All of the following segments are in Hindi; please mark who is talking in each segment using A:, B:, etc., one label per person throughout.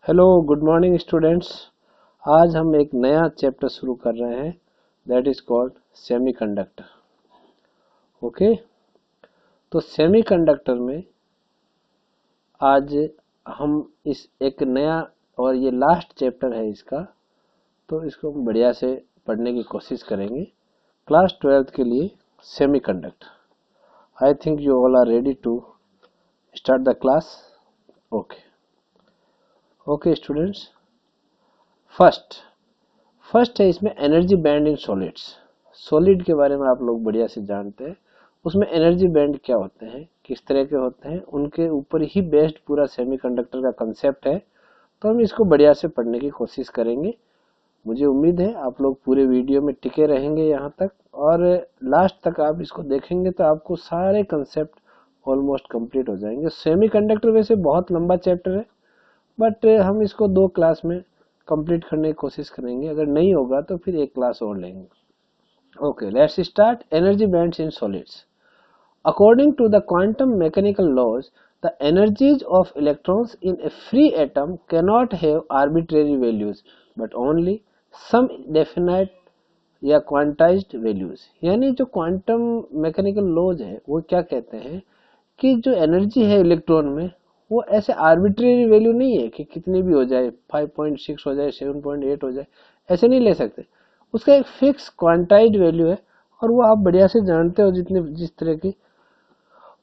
A: Hello good morning students. आज हम एक नया चैप्टर शुरू कर रहे हैं that is called semiconductor. Okay, तो सेमीकंडक्टर में आज हम इस एक नया और ये लास्ट चैप्टर है इसका, तो इसको हम बढ़िया से पढ़ने की कोशिश करेंगे क्लास 12th के लिए। Semiconductor, I think you all are ready to start the class. Okay students, first है इसमें energy band in solids. Solid के बारे में आप लोग बढ़िया से जानते हैं, उसमें एनर्जी बैंड क्या होते हैं, किस तरह के होते हैं, उनके ऊपर ही बेस्ड पूरा सेमीकंडक्टर का कंसेप्ट है। तो हम इसको बढ़िया से पढ़ने की कोशिश करेंगे। मुझे उम्मीद है आप लोग पूरे वीडियो में टिके रहेंगे यहाँ तक, और लास्ट तक आप इसको देखेंगे तो आपको सारे कंसेप्ट ऑलमोस्ट कंप्लीट हो जाएंगे। सेमीकंडक्टर वैसे बहुत लंबा चैप्टर है, बट हम इसको 2 क्लास में कंप्लीट करने की कोशिश करेंगे। अगर नहीं होगा तो फिर एक क्लास और लेंगे। Okay, let's start. Energy bands in solids. According to the quantum mechanical laws, the energies of electrons in a free atom cannot have arbitrary values but only some definite या क्वांटाइज्ड वैल्यूज। यानी जो क्वांटम मैकेनिकल लॉज है वो क्या कहते हैं कि जो एनर्जी है इलेक्ट्रॉन में वो ऐसे आर्बिट्रेरी वैल्यू नहीं है कि कितनी भी हो जाए, 5.6 हो जाए, 7.8 हो जाए, ऐसे नहीं ले सकते। उसका एक फिक्स क्वांटाइज्ड वैल्यू है, और वो आप बढ़िया से जानते हो जिस तरह की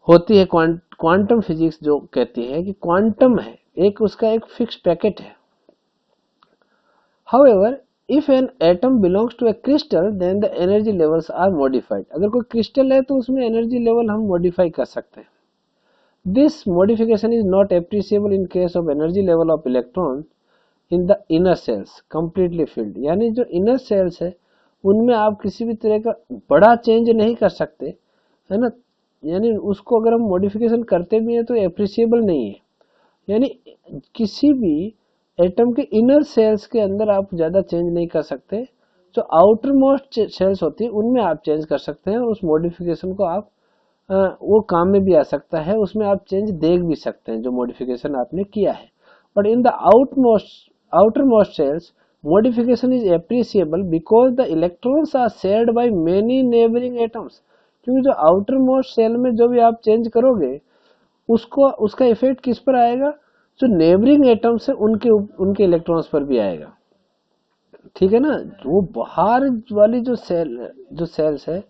A: होती है क्वांटम फिजिक्स जो कहती है कि क्वांटम है एक, उसका एक फिक्स पैकेट है। However, if an atom belongs to a crystal, then the energy levels are modified. अगर कोई क्रिस्टल है तो उसमें एनर्जी लेवल हम मॉडिफाई कर सकते हैं। This modification is not appreciable in case of energy level of electron in the inner cells completely filled। यानी जो inner cells है उनमें आप किसी भी तरह का बड़ा चेंज नहीं कर सकते, है ना। यानी उसको अगर हम मॉडिफिकेशन करते भी हैं तो एप्रिसिएबल नहीं है। यानी किसी भी एटम के इनर सेल्स के अंदर आप ज़्यादा चेंज नहीं कर सकते। जो आउटर मोस्ट सेल्स होती है उनमें आप चेंज कर सकते हैं, और उस मॉडिफिकेशन को आप वो काम में भी आ सकता है, उसमें आप चेंज देख भी सकते हैं जो मॉडिफिकेशन आपने किया है। But in the outermost shells modification is appreciable because the electrons are shared by many neighbouring atoms. क्योंकि जो आउटर मोस्ट सेल में जो भी आप चेंज करोगे उसका इफेक्ट किस पर आएगा, जो नेबरिंग एटम्स है उनके इलेक्ट्रॉन्स पर भी आएगा। ठीक है ना। वो बाहर वाली जो सेल्स है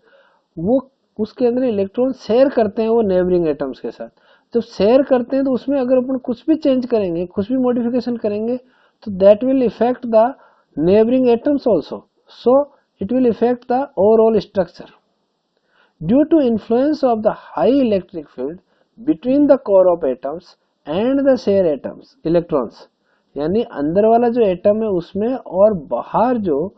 A: वो उसके अंदर इलेक्ट्रॉन शेयर करते हैं वो नेबरिंग एटम्स के साथ। जब शेयर करते हैं तो उसमें अगर अपन कुछ भी चेंज करेंगे, कुछ भी मॉडिफिकेशन करेंगे, तो that will effect the neighbouring atoms also, so it will effect the overall structure. Due to influence of the high electric field between the core of atoms and the share atoms electrons. यानी अंदर वाला जो एटम है उसमें और बाहर जो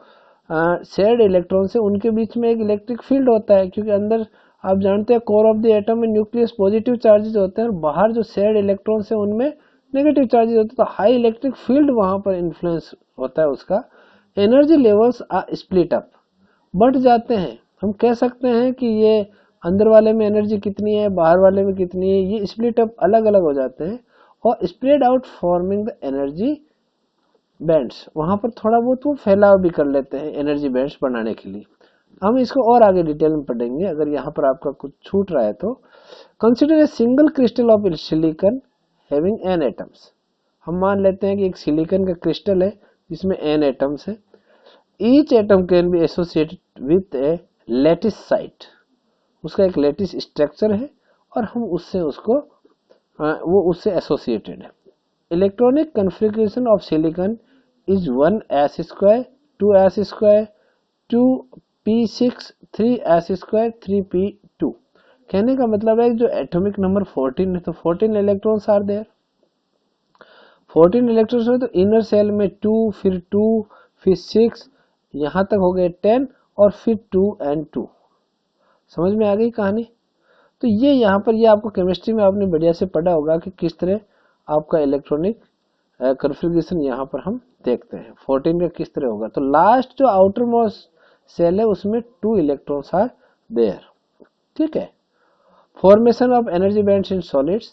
A: शेयर्ड इलेक्ट्रॉन्स है उनके बीच में एक इलेक्ट्रिक फील्ड होता है। क्योंकि अंदर आप जानते हैं कोर ऑफ द एटम में न्यूक्लियस पॉजिटिव चार्जेस होते हैं और बाहर जो शेयर्ड इलेक्ट्रॉन्स है उनमें नेगेटिव चार्जेस होते हैं, तो हाई इलेक्ट्रिक फील्ड वहां पर इन्फ्लुएंस होता है उसका। Energy levels are split up, बढ़ जाते हैं। हम कह सकते हैं कि ये अंदर वाले में एनर्जी कितनी है, बाहर वाले में कितनी है, ये स्प्लिट अप अलग अलग हो जाते हैं और spread out forming the energy bands. वहां पर थोड़ा बहुत वो फैलाव भी कर लेते हैं एनर्जी बैंड्स बनाने के लिए। हम इसको और आगे डिटेल में पढ़ेंगे, अगर यहाँ पर आपका कुछ छूट रहा है तो। Consider a single crystal of silicon having n atoms. हम मान लेते हैं कि एक सिलिकॉन का क्रिस्टल है जिसमें n एटम्स है। Each atom can be associated with A lattice site. उसका एक लैटिस स्ट्रक्चर है और हम वो उससे एसोसिएटेड है। Electronic configuration of silicon is 1s², 2s², 2p6, 3s², 3p2। कहने का मतलब है जो एटॉमिक नंबर 14 है तो 14 इलेक्ट्रॉन्स आर देयर। 14 इलेक्ट्रॉन्स है तो इनर सेल में 2, फिर 2, फिर 6, यहाँ तक हो गए 10, और फिर 2 and 2। समझ में आ गई कहानी। तो ये यहाँ पर ये आपको केमिस्ट्री में आपने बढ़िया से पढ़ा होगा कि किस तरह आपका इलेक्ट्रॉनिक कॉन्फ़िगरेशन यहाँ पर हम देखते हैं 14 का किस तरह होगा। तो लास्ट जो आउटर मोस्ट सेल है उसमें 2 इलेक्ट्रॉन्स आर देयर। ठीक है। Formation of energy bands in solids,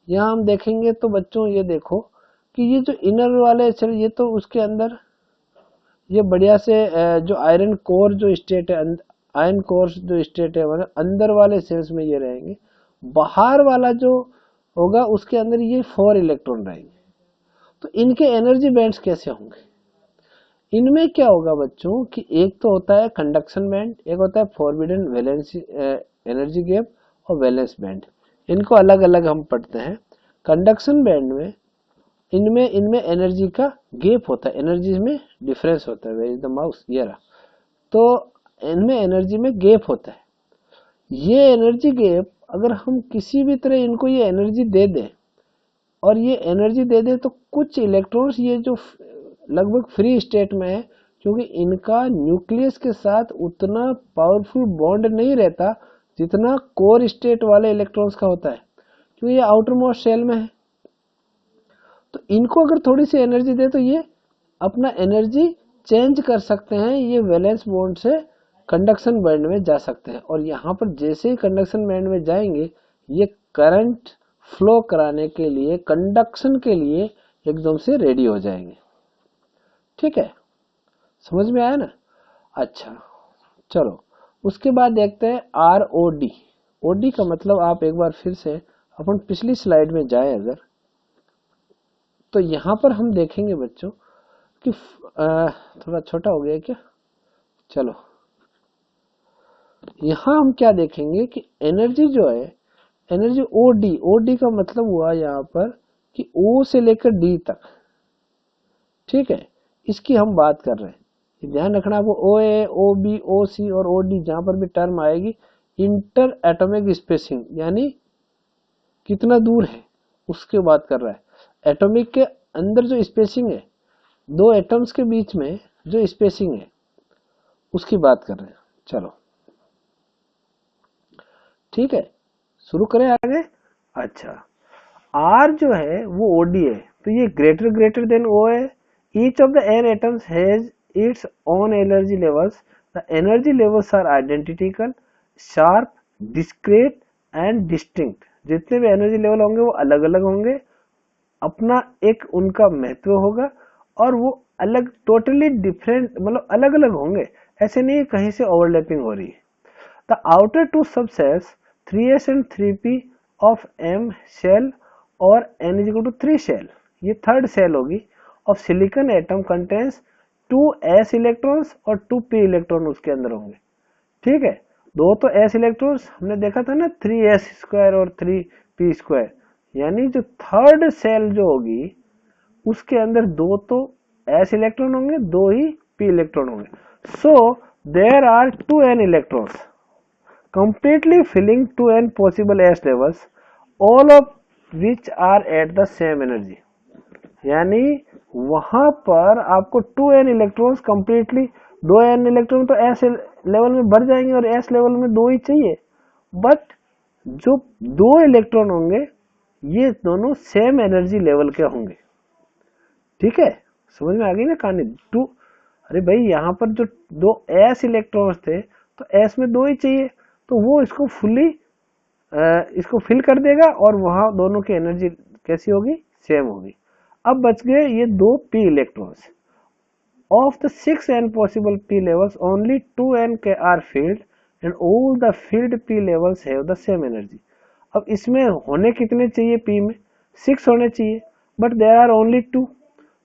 A: यहाँ हम देखेंगे तो बच्चों ये देखो कि ये जो इनर वाले सेल, ये तो उसके अंदर ये बढ़िया से जो आयरन कोर जो स्टेट है, आयरन कोर जो स्टेट है मतलब अंदर वाले सेल्स में ये रहेंगे। बाहर वाला जो होगा उसके अंदर ये 4 इलेक्ट्रॉन रहेंगे। तो इनके एनर्जी बैंड्स कैसे होंगे? इनमें क्या होगा बच्चों कि एक तो होता है कंडक्शन बैंड, एक होता है फॉरबिडन वैलेंस एनर्जी गैप और वैलेंस बैंड। इनको अलग अलग हम पढ़ते हैं। कंडक्शन बैंड में इनमें इनमें एनर्जी का गैप होता है, एनर्जी में डिफरेंस होता है। Where is the mouse? ये रहा। तो इनमें एनर्जी में गैप होता है। ये एनर्जी गैप अगर हम किसी भी तरह इनको ये एनर्जी दे दें और ये एनर्जी दे दें तो कुछ इलेक्ट्रॉन्स ये जो लगभग फ्री स्टेट में है, क्योंकि इनका न्यूक्लियस के साथ उतना पावरफुल बॉन्ड नहीं रहता जितना कोर स्टेट वाले इलेक्ट्रॉन्स का होता है, क्योंकि ये आउटर मोस्ट शेल में है। तो इनको अगर थोड़ी सी एनर्जी दे तो ये अपना एनर्जी चेंज कर सकते हैं, ये वैलेंस बॉन्ड से कंडक्शन बैंड में जा सकते हैं। और यहाँ पर जैसे ही कंडक्शन बैंड में जाएंगे ये करंट फ्लो कराने के लिए, कंडक्शन के लिए एकदम से रेडी हो जाएंगे। ठीक है, समझ में आया ना? अच्छा चलो उसके बाद देखते हैं ROD। OD का मतलब आप एक बार फिर से अपन पिछली स्लाइड में जाए अगर, तो यहाँ पर हम देखेंगे बच्चों कि थोड़ा छोटा हो गया क्या? चलो यहाँ हम क्या देखेंगे कि एनर्जी जो है, एनर्जी OD का मतलब हुआ यहाँ पर कि O से लेकर D तक। ठीक है, इसकी हम बात कर रहे हैं। ध्यान रखना आपको, OA, OB, OC और OD जहां पर भी टर्म आएगी इंटर एटॉमिक स्पेसिंग, यानी कितना दूर है उसकी बात कर रहा है। एटॉमिक के अंदर जो स्पेसिंग है, दो एटम्स के बीच में जो स्पेसिंग है उसकी बात कर रहे हैं। चलो ठीक है, शुरू करें आगे। अच्छा, R जो है वो OD है, तो ये ग्रेटर देन O है। Each of the n atoms has its own energy levels. The energy levels are identical, sharp, discrete and distinct. जितने भी एनर्जी लेवल होंगे वो अलग अलग होंगे, अपना एक उनका महत्व होगा और वो अलग, टोटली डिफरेंट, मतलब अलग अलग होंगे। ऐसे नहीं कहीं से ओवरलैपिंग हो रही है। The outer two subsets 3s and 3p of M shell और n is equal to 3 shell, ये थर्ड शेल होगी, of silicon atom contains 2s electrons और 2p इलेक्ट्रॉन उसके अंदर होंगे। ठीक है, दो तो s इलेक्ट्रॉन्स हमने देखा था ना, 3s स्क्वायर और 3p स्क्वायर, यानी जो थर्ड शेल जो होगी उसके अंदर दो तो s इलेक्ट्रॉन होंगे, दो ही p इलेक्ट्रॉन होंगे। So there are 2n electrons completely filling 2n possible s levels, all of which are at the same energy। यानी वहां पर आपको 2n electrons completely, 2n electron तो s लेवल में भर जाएंगे और s लेवल में दो ही चाहिए, बट जो दो इलेक्ट्रॉन होंगे ये दोनों सेम एनर्जी लेवल के होंगे। ठीक है, समझ में आ गई ना कहानी? अरे भाई यहाँ पर जो दो s इलेक्ट्रॉन्स थे तो s में दो ही चाहिए, तो वो इसको फुल्ली इसको फिल कर देगा और वहां दोनों की एनर्जी कैसी होगी? सेम होगी। अब बच गए ये दो p electrons. Of the 6n possible p levels only 2n के are filled and all the filled p levels have the same energy. अब इसमें होने कितने चाहिए? p में 6 होने चाहिए, बट देयर आर ओनली 2,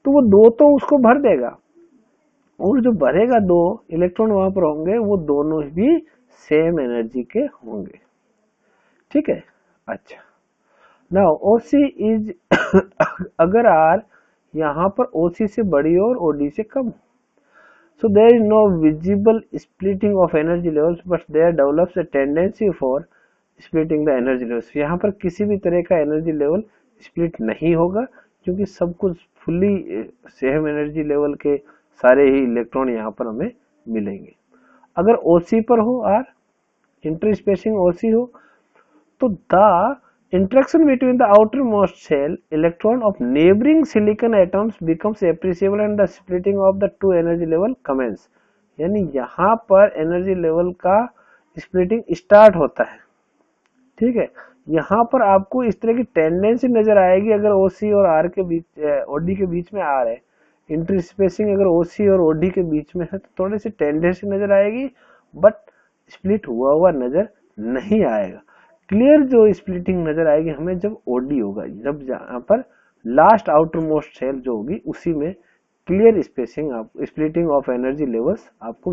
A: तो वो दो तो उसको भर देगा और जो भरेगा दो इलेक्ट्रॉन वहां पर होंगे वो दोनों भी सेम एनर्जी के होंगे। ठीक है, अच्छा नाउ OC इज अगर R यहाँ पर OC से बड़ी और OD से कम, so there is no visible splitting of energy levels, but there develops a tendency for splitting the energy levels। यहाँ पर किसी भी तरह का एनर्जी लेवल स्प्लिट नहीं होगा क्योंकि सब कुछ फुल्ली सेम एनर्जी लेवल के सारे ही इलेक्ट्रॉन यहाँ पर हमें मिलेंगे। अगर OC पर हो R, इंटर स्पेसिंग OC हो, तो the interaction between the outermost shell electron of neighboring silicon atoms becomes appreciable and the splitting of the two energy level commence। यानी यहाँ पर एनर्जी लेवल का स्प्लिटिंग स्टार्ट होता है। ठीक है, यहाँ पर आपको इस तरह की टेंडेंसी नजर आएगी अगर ओसी और आर के बीच ओडी के बीच में आ रहे हैं, इंटर स्पेसिंग अगर ओसी और ओडी के बीच में है तो थोड़ी सी टेंडेंसी नजर आएगी, बट स्प्लिट हुआ हुआ नजर नहीं आएगा। क्लियर जो स्प्लिटिंग नजर आएगी हमें जब ओडी होगा, जब यहाँ पर लास्ट आउटर मोस्ट सेल जो होगी उसी में क्लियर स्पेसिंग, आप स्प्लिटिंग ऑफ एनर्जी लेवल्स आपको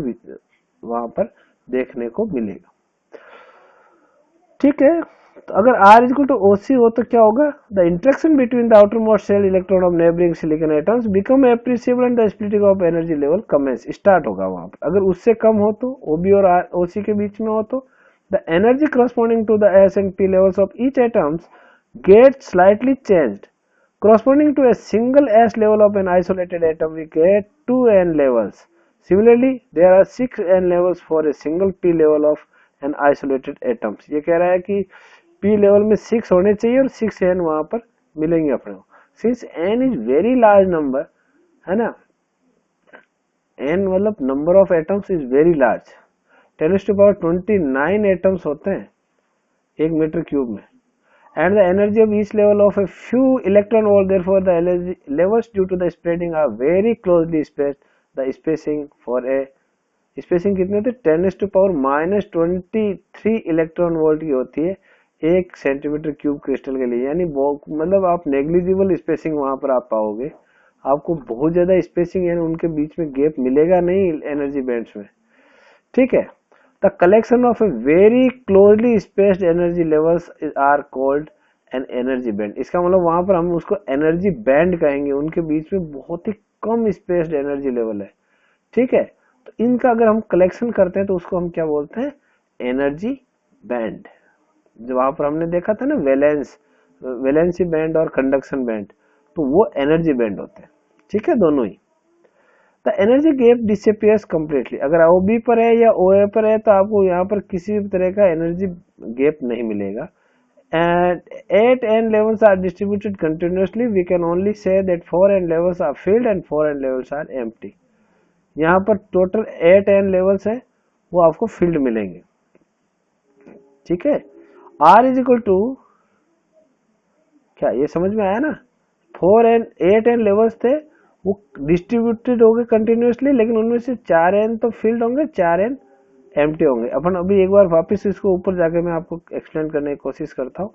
A: वहां पर देखने को मिलेगा। ठीक है, तो अगर R is equal to OC हो तो क्या होगा, the interaction between the outermost shell electron of neighbouring silicon atoms become appreciable and the splitting of energy level commences, start होगा वहां पर। अगर उससे कम हो तो OB और OC के बीच में हो तो the energy corresponding to the S and P levels of each atoms get slightly changed. Corresponding to a single S level of an isolated atom, we get 2 N levels. Similarly, there are 6 N levels for a single P level of an isolated atoms. ये कह रहा है कि P लेवल में 6 होने चाहिए और 6 N वहां पर मिलेंगे अपने को। Since N is very large number, है ना, N मतलब number of atoms is very large, 10⁻29 atoms होते हैं 1 मीटर क्यूब में, and the energy of each level of a few electron volt, therefore the energy levels due to the spreading are very closely spaced. The spacing for a spacing कितने होते हैं, 10⁻23 इलेक्ट्रॉन वोल्ट की होती है 1 सेंटीमीटर क्यूब क्रिस्टल के लिए, यानी मतलब आप नेग्लिजिबल स्पेसिंग वहां पर आप पाओगे, आपको बहुत ज्यादा स्पेसिंग यानी उनके बीच में गैप मिलेगा नहीं एनर्जी बैंड्स में। ठीक है, the collection of a very closely spaced energy levels are called an energy band. इसका मतलब वहां पर हम उसको एनर्जी बैंड कहेंगे, उनके बीच में बहुत ही कम स्पेस्ड एनर्जी लेवल है। ठीक है, तो इनका अगर हम कलेक्शन करते हैं तो उसको हम क्या बोलते हैं, एनर्जी बैंड। जो वहां पर हमने देखा था ना वैलेंसी बैंड और कंडक्शन बैंड, तो वो एनर्जी बैंड होते हैं। ठीक है, दोनों ही। The energy gap disappears completely, अगर OB पर है या OA पर है तो आपको यहाँ पर किसी भी तरह का एनर्जी गैप नहीं मिलेगा। And 8 N levels are distributed continuously. We can only say that 4 N levels are filled and 4 N levels are empty. यहाँ पर टोटल 8 N levels है वो आपको फील्ड मिलेंगे। ठीक है, R इज इक्वल टू क्या, ये समझ में आया ना, 8 N लेवल्स थे वो डिस्ट्रीब्यूटेड होंगे कंटिन्यूसली, लेकिन उनमें से 4 N तो फील्ड होंगे, 4 N एम्प्टी होंगे। अपन अभी एक बार वापस इसको ऊपर जाके मैं आपको एक्सप्लेन करने की कोशिश करता हूँ।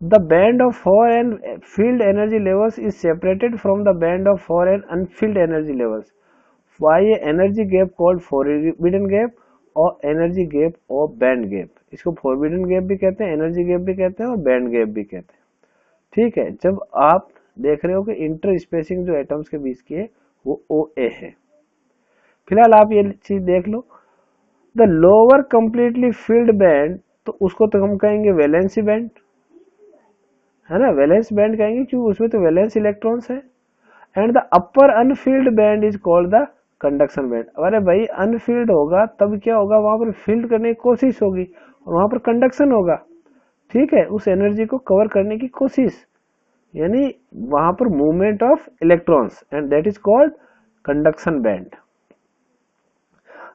A: The band of 4 N filled energy levels is separated from the band of 4 N unfilled energy levels. Why ये energy gap called forbidden gap और एनर्जी गैप और बैंड गैप। इसको फोरबिडन गैप भी कहते हैं, एनर्जी गैप भी कहते हैं और बैंड गैप भी कहते हैं। ठीक है, जब आप देख रहे हो कि इंटर स्पेसिंग जो एटम्स के बीच की है वो OA है। फिलहाल आप ये चीज देख लो, the lower completely filled band, तो उसको तो हम कहेंगे वैलेंसी बैंड, है ना, वैलेंस बैंड कहेंगे क्योंकि उसमें तो वैलेंस इलेक्ट्रॉन्स है। And the upper unfilled band is called the conduction band. अरे भाई अनफील्ड होगा तब क्या होगा, वहां पर फील्ड करने की कोशिश होगी और वहां पर कंडक्शन होगा। ठीक है, उस एनर्जी को कवर करने की कोशिश, यानी वहां पर movement of electrons, and that is called conduction band.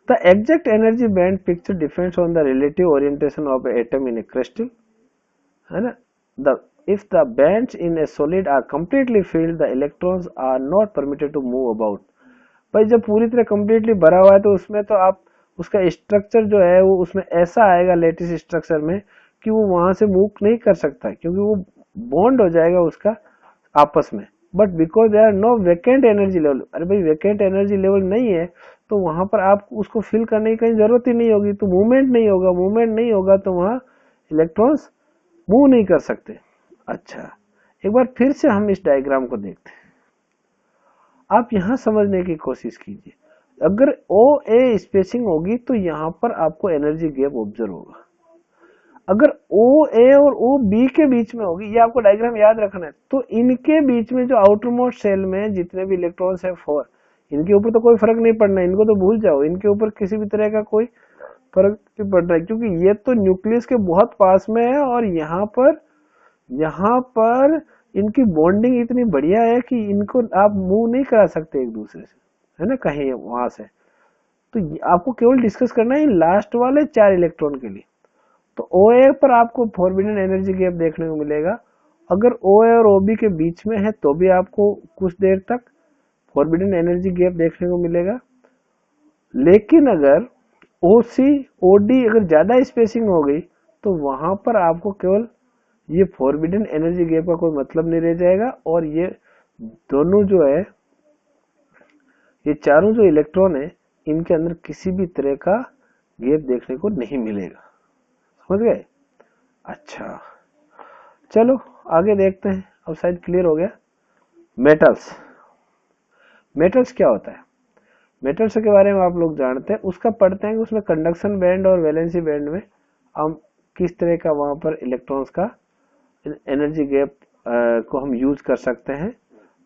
A: The exact energy band picture depends on the relative orientation of an atom in a crystal, है ना। If the bands in a solid are completely filled, the electrons are not permitted to move about. भाई जब पूरी तरह completely भरा हुआ है तो उसमें तो आप उसका स्ट्रक्चर जो है वो उसमें ऐसा आएगा लेटिस स्ट्रक्चर में कि वो वहां से मूव नहीं कर सकता है, क्योंकि वो बॉन्ड हो जाएगा उसका आपस में। But because there are no vacant energy level, अरे भाई वैकेंट एनर्जी लेवल नहीं है तो वहां पर आप उसको फिल करने की कहीं जरूरत ही नहीं होगी, तो मूवमेंट नहीं होगा, मूवमेंट नहीं होगा तो वहां इलेक्ट्रॉन्स मूव नहीं कर सकते। अच्छा, एक बार फिर से हम इस डायग्राम को देखते हैं, आप यहां समझने की कोशिश कीजिए। अगर OA स्पेसिंग होगी तो यहां पर आपको एनर्जी गैप ऑब्जर्व होगा। अगर OA और OB के बीच में होगी, ये आपको डायग्राम याद रखना है, तो इनके बीच में जो आउटर मोस्ट सेल में जितने भी इलेक्ट्रॉन्स है 4, इनके ऊपर तो कोई फर्क नहीं पड़ना है, इनको तो भूल जाओ, इनके ऊपर किसी भी तरह का कोई फर्क नहीं पड़ रहा है, क्योंकि ये तो न्यूक्लियस के बहुत पास में है और यहाँ पर इनकी बॉन्डिंग इतनी बढ़िया है कि इनको आप मूव नहीं करा सकते एक दूसरे से, है ना, कहीं वहां से। तो आपको केवल डिस्कस करना है लास्ट वाले 4 इलेक्ट्रॉन के लिए। तो OA पर आपको फॉरबिडन एनर्जी गैप देखने को मिलेगा। अगर OA और OB के बीच में है तो भी आपको कुछ देर तक फॉरबिडन एनर्जी गैप देखने को मिलेगा। लेकिन अगर OC OD अगर ज्यादा स्पेसिंग हो गई तो वहां पर आपको केवल ये फॉरबिडन एनर्जी गैप का कोई मतलब नहीं रह जाएगा, और ये दोनों जो है, ये चारों जो इलेक्ट्रॉन है, इनके अंदर किसी भी तरह का गैप देखने को नहीं मिलेगा। समझ गए? अच्छा, चलो आगे देखते हैं। अब शायद क्लियर हो गया। मेटल्स, मेटल्स क्या होता है? मेटल्स के बारे में आप लोग जानते हैं, उसका पढ़ते हैं कि उसमें कंडक्शन बैंड और वैलेंसी बैंड में हम किस तरह का वहां पर इलेक्ट्रॉन्स का एनर्जी गैप को हम यूज कर सकते हैं।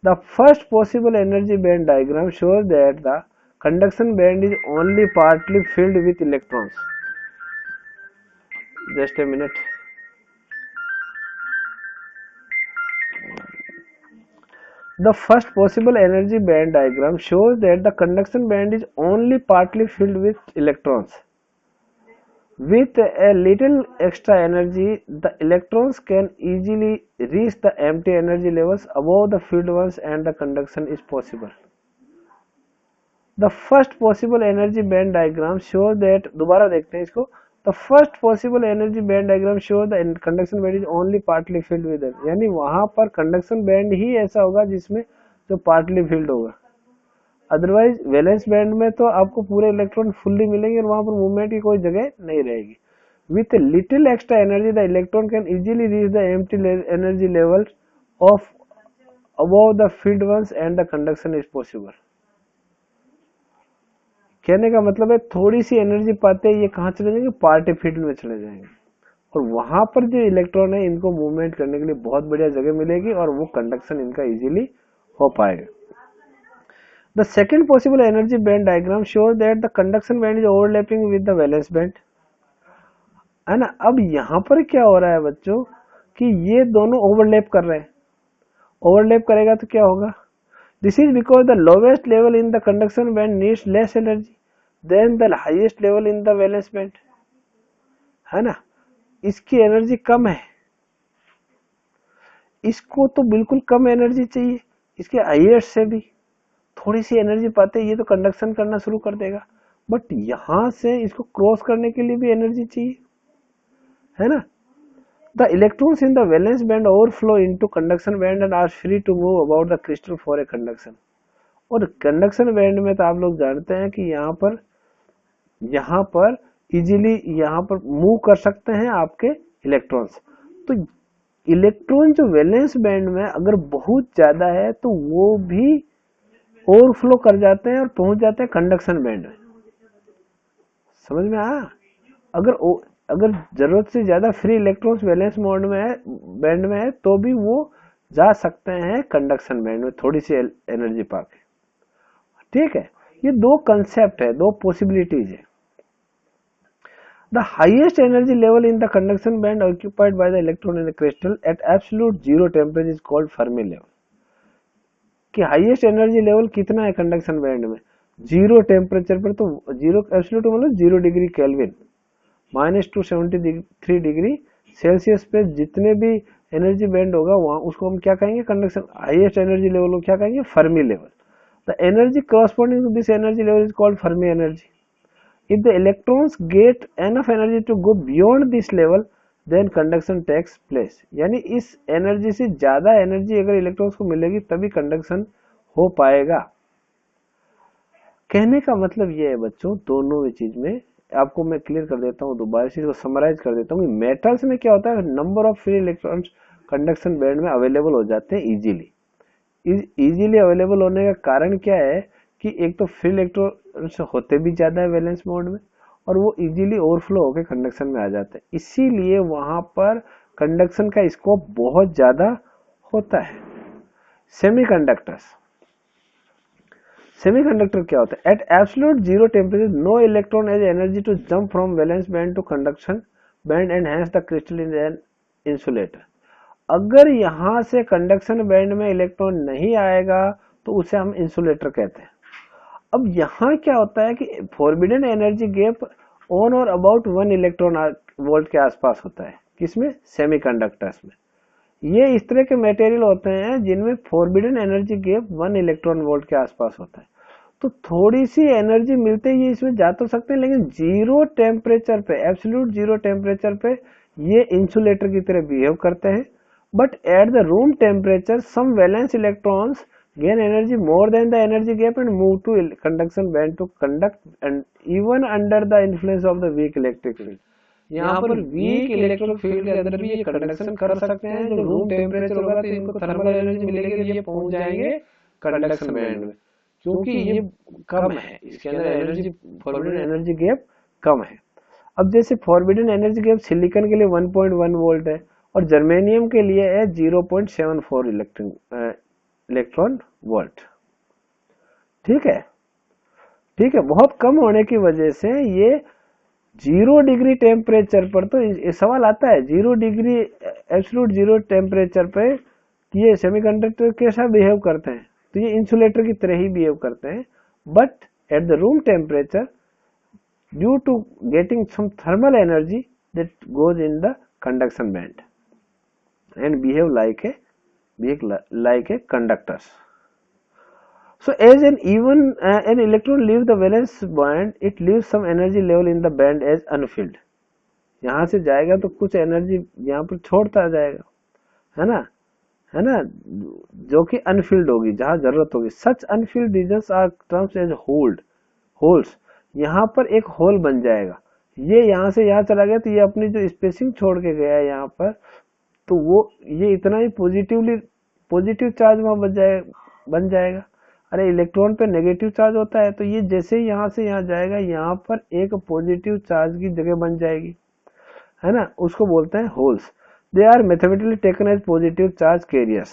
A: The first possible energy band diagram shows that the conduction band is only partly filled with electrons. Just a minute. The first possible energy band diagram shows that the conduction band is only partly filled with electrons. With a little extra energy, the electrons can easily reach the empty energy levels above the filled ones and the conduction is possible. The first possible energy band diagram shows that, दोबारा देखते हैं इसको। The first possible energy band diagram shows the conduction band is only partly filled with it. यानी वहां पर कंडक्शन बैंड ही ऐसा होगा जिसमें जो पार्टली फिल्ड होगा। अदरवाइज वैलेंस बैंड में तो आपको पूरे इलेक्ट्रॉन फुल्ली मिलेंगे और वहां पर मूवमेंट की कोई जगह नहीं रहेगी। With little extra energy the electron can easily reach the empty energy level of above the field once and the conduction is possible. कहने का मतलब है थोड़ी सी एनर्जी पाते ये कहाँ चले जाएंगे? पार्टी फील्ड में चले जाएंगे, और वहां पर जो इलेक्ट्रॉन है इनको मूवमेंट करने के लिए बहुत बढ़िया जगह मिलेगी और वो कंडक्शन इनका इजीली हो पाएगा। The second possible energy band diagram shows that the conduction band is overlapping with the valence band, है ना। अब यहाँ पर क्या हो रहा है बच्चों कि ये दोनों ओवरलैप कर रहे हैं। ओवरलैप करेगा तो क्या होगा? This is because the lowest level in the conduction band needs less energy than the highest level in the valence band, है ना। इसकी एनर्जी कम है, इसको तो बिल्कुल कम एनर्जी चाहिए, इसके हाईएस्ट से भी थोड़ी सी एनर्जी पाते ये तो कंडक्शन करना शुरू कर देगा, बट यहां से इसको क्रॉस करने के लिए भी एनर्जी चाहिए, है ना। The electrons in the valence band overflow into conduction band and are free to move about the crystal for a conduction. और कंडक्शन बैंड में तो आप लोग जानते हैं कि यहाँ पर इजीली यहाँ पर मूव कर सकते हैं आपके इलेक्ट्रॉन्स। तो इलेक्ट्रॉन जो वैलेंस बैंड में अगर बहुत ज्यादा है तो वो भी ओवरफ्लो कर जाते हैं और पहुंच जाते हैं कंडक्शन बैंड में। समझ में आया? अगर जरूरत से ज्यादा फ्री इलेक्ट्रॉन्स वैलेंस मोड में है, बैंड में है, तो भी वो जा सकते हैं कंडक्शन बैंड में थोड़ी सी एनर्जी पाके। ठीक है, ये दो कंसेप्ट है, दो पॉसिबिलिटीज है। The highest energy level in the conduction band occupied by the electron in the crystal at absolute zero temperature is called Fermi level। कि हाईएस्ट एनर्जी लेवल कितना है कंडक्शन बैंड में? जीरो टेम्परेचर पर, तो जीरो एब्सोल्यूट मतलब 0 डिग्री केल्विन -273 डिग्री सेल्सियस पे जितने भी एनर्जी बैंड होगा वहां उसको हम क्या कहेंगे? कंडक्शन हाईएस्ट एनर्जी लेवल को क्या कहेंगे? Fermi level. The energy corresponding to this energy level is called Fermi energy. If the electrons get enough energy to go beyond this level, then conduction takes place। यानी इस एनर्जी से ज्यादा एनर्जी अगर इलेक्ट्रॉन्स को मिलेगी तभी कंडक्शन हो पाएगा। कहने का मतलब ये है बच्चों, दोनों ही चीज में आपको मैं क्लियर कर देता हूँ, दोबारा से इसको समराइज कर देता हूँ। मेटल्स में क्या होता है? Number of free electrons conduction band में अवेलेबल हो जाते हैं इजीली। इजीली अवेलेबल होने का कारण क्या है कि एक तो फ्री इलेक्ट्रॉन्स होते भी ज्यादा है वैलेंस मोड में, और वो इजीली ओवरफ्लो होकर कंडक्शन में आ जाते हैं, इसीलिए वहां पर कंडक्शन का स्कोप बहुत ज्यादा होता है। सेमीकंडक्टर क्या होता है? At absolute zero temperature no electron has energy to jump from valence band to conduction band and hence the crystal is an insulator. अगर यहां से कंडक्शन बैंड में इलेक्ट्रॉन नहीं आएगा तो उसे हम इंसुलेटर कहते हैं। अब यहां क्या होता है कि फॉरबिडन एनर्जी गैप ऑन और अबाउट 1 इलेक्ट्रॉन वोल्ट के आसपास होता है। किसमें? सेमीकंडक्टर्स में। ये इस तरह के मटेरियल होते हैं जिनमें forbidden energy gap 1 electron volt के आसपास होता है। तो थोड़ी सी एनर्जी मिलते ही इसमें जा तो सकते हैं, लेकिन जीरो टेम्परेचर पे, एब्सोल्यूट जीरो टेम्परेचर पे ये इंसुलेटर की तरह बिहेव करते हैं। But at the room temperature some valence electrons gain energy more than the energy gap and move to conduction band to conduct and even under the influence of the weak electric field। यहाँ पर वीक इलेक्ट्रिक फील्ड के अंदर भी ये कंडक्शन कर सकते हैं। जब रूम टेम्परेचर होगा तो इनको थर्मल एनर्जी मिलेगी और ये पहुंच जाएंगे कंडक्शन बैंड में, क्योंकि ये कम है, इसके अंदर एनर्जी, फॉरबिडन एनर्जी गैप कम है। अब जैसे फॉरबिडन एनर्जी गैप सिलिकॉन के लिए 1.1 वोल्ट है और जर्मेनियम के लिए है 0.74 इलेक्ट्रॉन वोल्ट। ठीक है, ठीक है। बहुत कम होने की वजह से ये 0 डिग्री टेम्परेचर पर, तो ये सवाल आता है 0 डिग्री एब्सोल्यूट जीरो टेम्परेचर पे ये सेमीकंडक्टर कैसा बिहेव करते हैं? तो ये इंसुलेटर की तरह ही बिहेव करते हैं। But at the room temperature due to getting some thermal energy that goes in the conduction band and behave like a conductors. So as an electron leaves the valence band, it leaves some energy level in the band as unfilled। यहाँ से जाएगा तो कुछ एनर्जी यहाँ पर छोड़ता जाएगा, है ना, जो कि अनफिल्ड होगी, जहाँ जरूरत होगी। Such unfilled regions are terms as holes. यहाँ पर एक होल बन जाएगा। ये यहाँ से यहाँ चला गया तो ये अपनी जो स्पेसिंग छोड़ के गया है यहाँ पर, तो वो ये इतना ही पॉजिटिव चार्ज वहां बन जाएगा। अरे इलेक्ट्रॉन पे नेगेटिव चार्ज होता है, तो ये जैसे ही यहाँ से यहाँ जाएगा, यहाँ पर एक पॉजिटिव चार्ज की जगह बन जाएगी, है ना, उसको बोलते हैं holes. They are mathematically taken as positive charge carriers.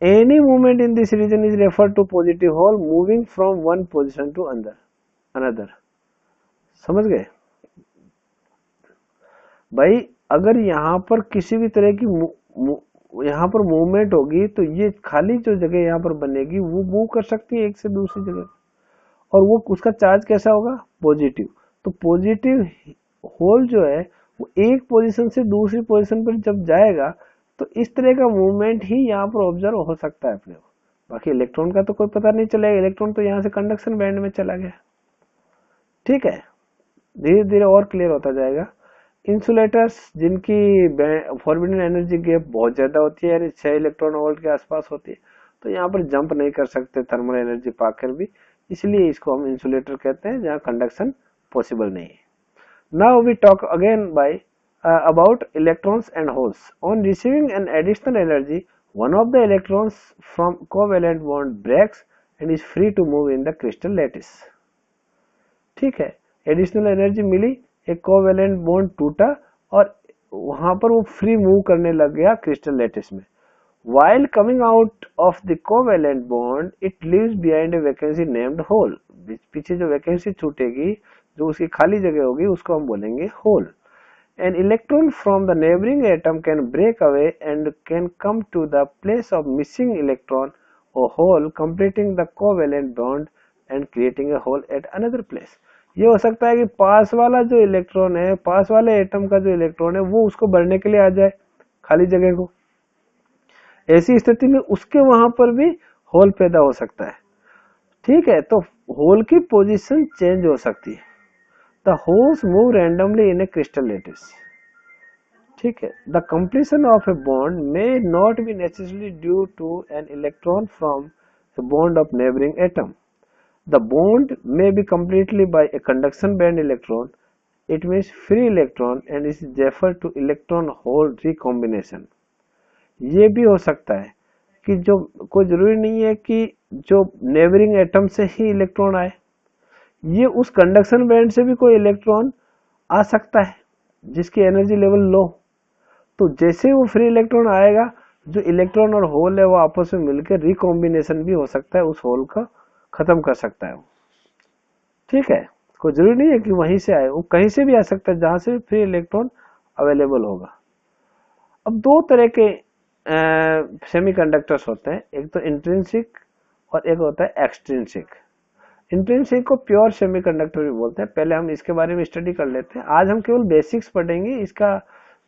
A: Any movement in this region is referred to positive hole moving from one position to another. समझ गए भाई? अगर यहाँ पर किसी भी तरह की यहाँ पर मूवमेंट होगी तो ये खाली जो जगह यहाँ पर बनेगी वो मूव कर सकती है एक से दूसरी जगह, और वो उसका चार्ज कैसा होगा? पॉजिटिव। तो पॉजिटिव होल जो है वो एक पोजीशन से दूसरी पोजीशन पर जब जाएगा तो इस तरह का मूवमेंट ही यहाँ पर ऑब्जर्व हो सकता है अपने को। बाकी इलेक्ट्रॉन का तो कोई पता नहीं चलेगा, इलेक्ट्रॉन तो यहाँ से कंडक्शन बैंड में चला गया। ठीक है, धीरे धीरे और क्लियर होता जाएगा। इंसुलेटर्स जिनकी फॉरबिडन एनर्जी गैप बहुत ज्यादा होती है, यानी 6 इलेक्ट्रॉन वोल्ट के आसपास होती है, तो यहाँ पर जंप नहीं कर सकते थर्मल एनर्जी पाकर भी, इसलिए इसको हम इंसुलेटर कहते हैं, जहाँ कंडक्शन पॉसिबल नहीं है। Now we talk again by about electrons and holes. On receiving an additional energy, one of the electrons from covalent bond breaks and is free to move in the crystal lattice. ठीक है, एडिशनल एनर्जी मिली, एक कोवेलेंट बॉन्ड टूटा और वहां पर वो फ्री मूव करने लग गया क्रिस्टल लैटिस में। While coming out of the covalent bond, it leaves behind a vacancy named hole। पीछे जो वैकेंसी छूटेगी, जो उसकी खाली जगह होगी, उसको हम बोलेंगे whole. An electron from the neighboring atom can break away and can come to the place of missing electron or hole, completing the covalent bond and creating a hole at another place। ये हो सकता है कि पास वाला जो इलेक्ट्रॉन है, पास वाले एटम का जो इलेक्ट्रॉन है, वो उसको भरने के लिए आ जाए खाली जगह को। ऐसी स्थिति में उसके वहां पर भी होल पैदा हो सकता है। ठीक है, तो होल की पोजीशन चेंज हो सकती है। The holes move randomly in a crystal lattice. ठीक है, the completion of a bond may not be necessarily due to an electron from a bond of neighbouring atom. The bond may be completely by a conduction band electron. It means free electron and is referred to electron hole recombination। ये भी हो सकता है कि जो कोई जरूरी नहीं है कि जो नेबरिंग एटम से ही इलेक्ट्रॉन आए, ये उस कंडक्शन बैंड से भी कोई इलेक्ट्रॉन आ सकता है जिसकी एनर्जी लेवल लो। तो जैसे वो फ्री इलेक्ट्रॉन आएगा, जो इलेक्ट्रॉन और होल है वो आपस में मिलकर रिकॉम्बिनेशन भी हो सकता है, उस होल का खत्म कर सकता है। ठीक है, कोई जरूरी नहीं है कि वहीं से आए, वो कहीं से भी आ सकता है जहां से भी फ्री इलेक्ट्रॉन अवेलेबल होगा। अब दो तरह के सेमीकंडक्टर्स होते हैं, एक तो इंट्रिंसिक और एक होता है एक्सट्रिंसिक। इंट्रिंसिक को प्योर सेमीकंडक्टर भी बोलते हैं। पहले हम इसके बारे में स्टडी कर लेते हैं। आज हम केवल बेसिक्स पढ़ेंगे, इसका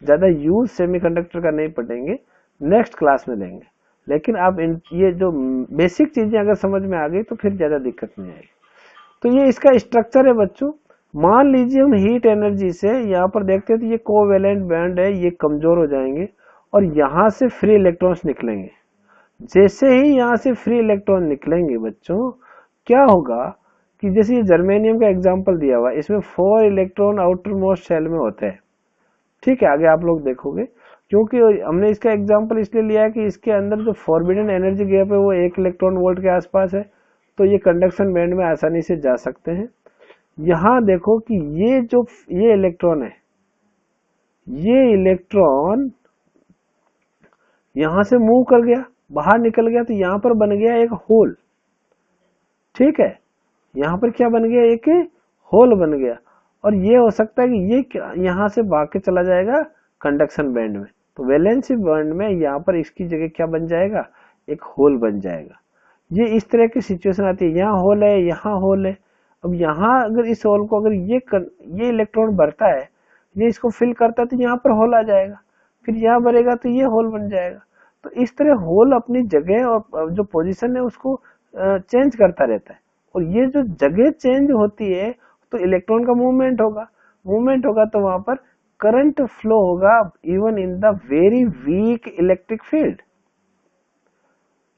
A: ज्यादा यूज सेमीकंडक्टर का नहीं पढ़ेंगे, नेक्स्ट क्लास में लेंगे। लेकिन अब ये जो बेसिक चीजें अगर समझ में आ गई तो फिर ज्यादा दिक्कत नहीं आएगी। तो ये इसका स्ट्रक्चर है बच्चों। मान लीजिए हम हीट एनर्जी से यहाँ पर देखते हैं तो ये कोवेलेंट बॉन्ड है, ये कमजोर हो जाएंगे और यहाँ से फ्री इलेक्ट्रॉन्स निकलेंगे। जैसे ही यहाँ से फ्री इलेक्ट्रॉन निकलेंगे बच्चों, क्या होगा कि जैसे ये जर्मेनियम का एग्जांपल दिया हुआ है, इसमें 4 इलेक्ट्रॉन आउटर मोस्ट शेल में होते हैं। ठीक है, आगे आप लोग देखोगे, क्योंकि हमने इसका एग्जांपल इसलिए लिया है कि इसके अंदर जो फॉरबिडन एनर्जी गैप है वो 1 इलेक्ट्रॉन वोल्ट के आसपास है, तो ये कंडक्शन बैंड में आसानी से जा सकते हैं। यहां देखो कि ये इलेक्ट्रॉन है, ये इलेक्ट्रॉन यहां से मूव कर गया, बाहर निकल गया, तो यहां पर बन गया एक होल। ठीक है, यहां पर क्या बन गया, एक होल बन गया। और ये हो सकता है कि ये यहां से भाग के चला जाएगा कंडक्शन बैंड में, तो वैलेंसी बैंड में यहां पर इसकी जगह क्या बन जाएगा, एक होल बन जाएगा। ये इस तरह की सिचुएशन आती है, यहाँ होल है, यहाँ होल है। अब यहाँ अगर इस होल को अगर ये इलेक्ट्रॉन भरता है, ये इसको फिल करता है, तो यहाँ पर होल आ जाएगा, फिर यहाँ भरेगा तो ये होल बन जाएगा। तो इस तरह होल अपनी जगह और जो पोजीशन है उसको चेंज करता रहता है। और ये जो जगह चेंज होती है तो इलेक्ट्रॉन का मूवमेंट होगा तो वहां पर करंट फ्लो होगा, even in the very weak electric field.